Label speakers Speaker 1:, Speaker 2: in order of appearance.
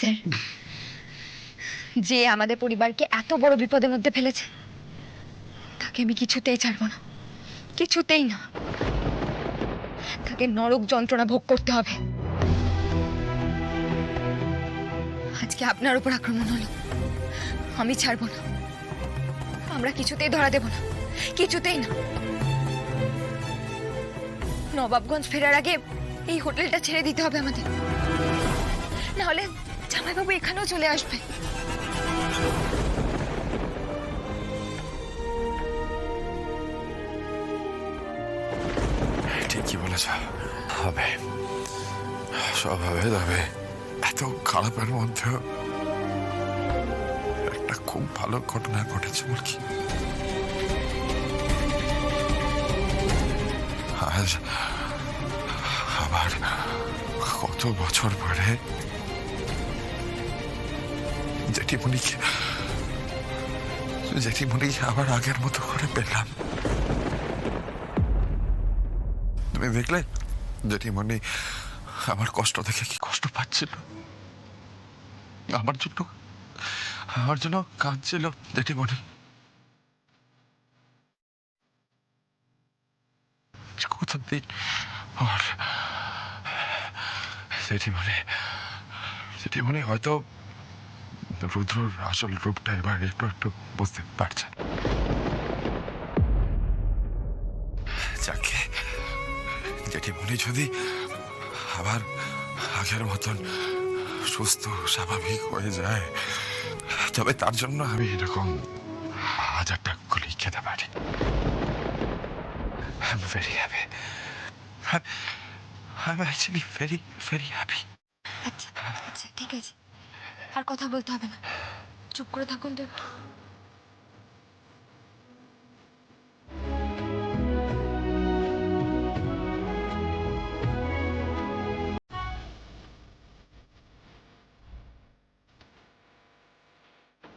Speaker 1: আমাদের, যে আমাদের পরিবারকে এত বড় বিপদের মধ্যে ফেলেছে, তাকে আমি কিছুতেই ছাড়বো না, কিছুতেই না। তাকে নরক যন্ত্রণা ভোগ করতে হবে। আজকে আপনার উপর আক্রমণ হলো, আমি ছাড়বো না। আমরা কিছুতেই ধরা দেব না, কিছুতেই না। নবাবগঞ্জ ফেরার আগে এই হোটেলটা ছেড়ে দিতে হবে আমাদের, না হলে জামাইবাবু এখানেও চলে আসবে।
Speaker 2: ঠিকই বলেছ, হবে, সব হবে। তবে এত খারাপের মধ্যে একটা খুব ভালো ঘটনা ঘটেছে বল কি। আজ আবার কত বছর পরে জেঠিমণিকে আবার আগের মতো করে পেলাম। তুমি দেখলে জেঠিমণি আমার কষ্ট দেখে কি কষ্ট পাচ্ছিল, আমার জন্য কাঁদছিল জেঠিমণি। কতদিন আর জেঠিমণি হয়তো রুদ্রর আসল রূপটা এবার একটু একটু বুঝতে পারছে। যাকে জেঠিমণি যদি আবার আগের মতন সুস্থ স্বাভাবিক হয়ে যায়, তবে তার জন্য আমি এরকম 1000টা গুলি খেতে পারি। I'm very happy. I'm actually very, very happy.
Speaker 1: আচ্ছা আচ্ছা, ঠিক আছে, আর কথা বলতে হবে না, চুপ করে থাকুন তো একটু।